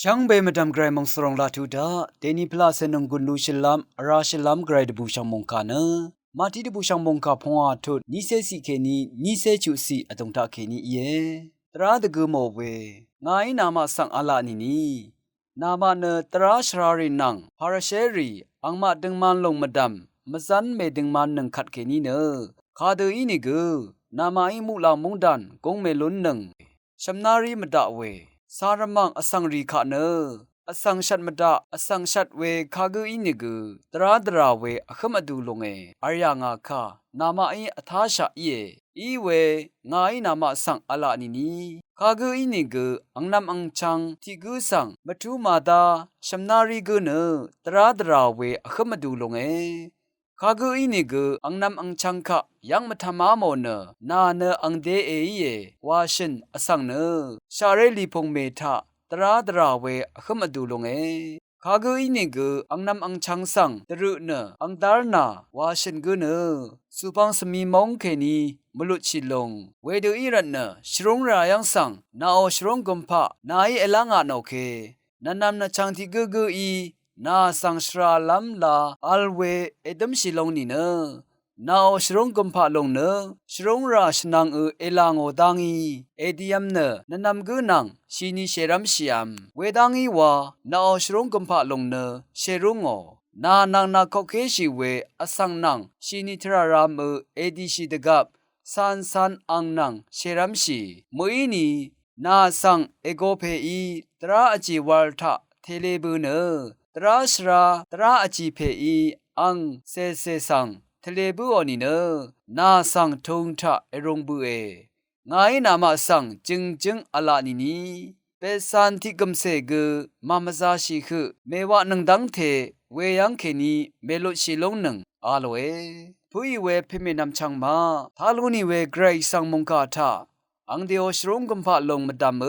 ช่างเบมดำไกรมองสรองลาทูดาเดนิพลาเซนงกุนลูชิลัมราชิลัมไกรดบูช่างมงคาเนมาที่ดบูช่างมงคาพงอาทุดนิเซสิเคนีนิเซจูซีอตงตาเคนีเยตราดกูโมเวงายนามาสังอาลานินีนามาเนตราชรารินังพาราเชรีอังมาดึงมันลงมาดำมาซันเมดึงมันนึงขัดเคนีเนคาเดอีนิกูนามาอิมุลามุงดันกงเมลุนนึงชัมนารีมดาเวสารมังอสังรีขาเนอสังชัดมดาอสังชัดเวคากูอินิกูตราเวอขมดูลงอารยางาคานามาอิอทาชะเยอีเวงายนามาสังอลานินีคากูอินิกูอังนำอังชังที่กูสังมัทุมาดาชัมนารีกูเนตราเวอขมดูลงคากูอินิกูอังนำอังชังคะยังมาทำมาโมเนนาเนอังเดเอเยวาชินอสังเนชาเรลีพงเมทะตราเวอขมดูลงคากูอินิกูอังนำอังชังสังตรุเนอังดาร์นาวาชินกูเนสุปังสมีมงเคนีมลุชิลงเวดูอีรันเนชรงรายังสังนาโอชรงกุมพะนายเอลังอาโนเคนันนำนาชังที่กูอีนาสังสราลัมลาอัลเวเอดัมชิลงนี่เนนาโอชรงกุมพะลงเนชรงราชนังเอลังโอดังอีเอดียมเนนันนำกูนังชีนีเชรัมชิยมเวดังอีวานาโอชรงกุมพะลงเนเชรุงโอนานังนาคเคชิเวอสังนังชีนิทรารามเอดีชิดกับสันอังนังเชรัมชีมุยนีนาสังเอโกเพอีตราอจิวัลทะเทเลบูเนตราชราตราอจิเพอีอังเซสังทะเลบุอนีเนนาสังทงทะเอรงบุงายนามาสังจึงอลานินีเปสันทิกมเซกมามซาชิคือเมวะนังดังเทเวยังเคนีเมลุชิลงนังอาโลผู้อีเวพิเมนำชังมาทาลุนีเวเกรซังมงกาทาอังเดโอชรงกุมพะลงมดาม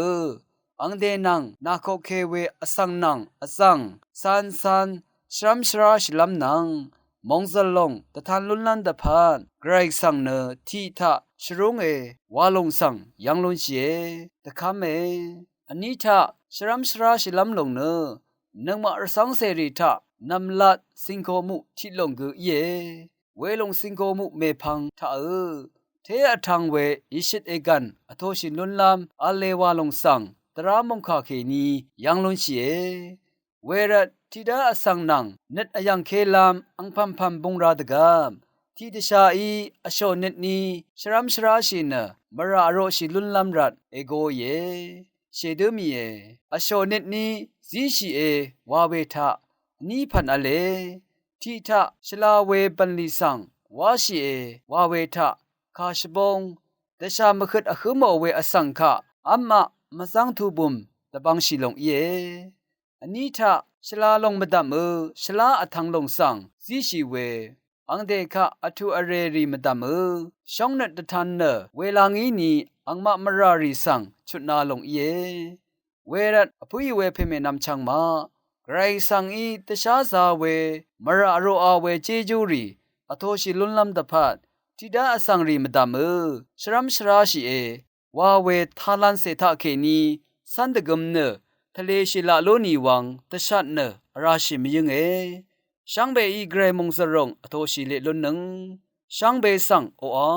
อังเดนังนาโคเคเวอสังนังอสังสันชรัมชราชลัมนังมงซลงตะทันลุนลันดะพานไกรสังเนทีทะชรงวาลงสังยังลุนเชตะคาเมอันนี้ทะชรัมชราชลัมลงเนนังมาอสังเสรีทะนำลัดสิงโคมุทิลงกุเยเวลงสิงโคมุเมพังทะเทอทังเวอิชิตเอกันอโทชิลุนลัมอเลวาลงสังตรามงคาเคนียังลุนเชเวรัตทิดาอสังนังเน็ตอยังเคลามอังพัมบงราดกามที่ดิชาอีอโชเน็ตนีชรัมชราชินมราโรชิลุนลัมรัดเอโกเยเชดมีอโชเน็ตนีซีชีวาเวทะนีพันอเลทีทะชลาเวปันลิสังวาชีวาเวทะคาชบงเดชามขึดอคือโมเวอสังคะอัมมะมาสังทูบุมตะบังชิลงเยอันนี้ทะชลาลงมดามชลาอทังลงสังซีชีเวอังเดคะอทุอเรรีมดามช่องเนตทันเนเวลางี้นีอังมะมรารีสังชุดนาลงเยเวรัตอภุยเวเพเมนำชังมาไกรสังอีตชาซาเวมราโรอาเวเจจูรีอโทชิลุนลัมดะพัดทิดาอสังรีมดามชรัมชราชีวาเวทาลันเซทาเคนีสันดกมเนทะเลชิลาโลนีวังตชัดเนราชิมยึงช่างเบอีเกรมงสรงอโทชิเลลุนนึงช่างเบสังโออา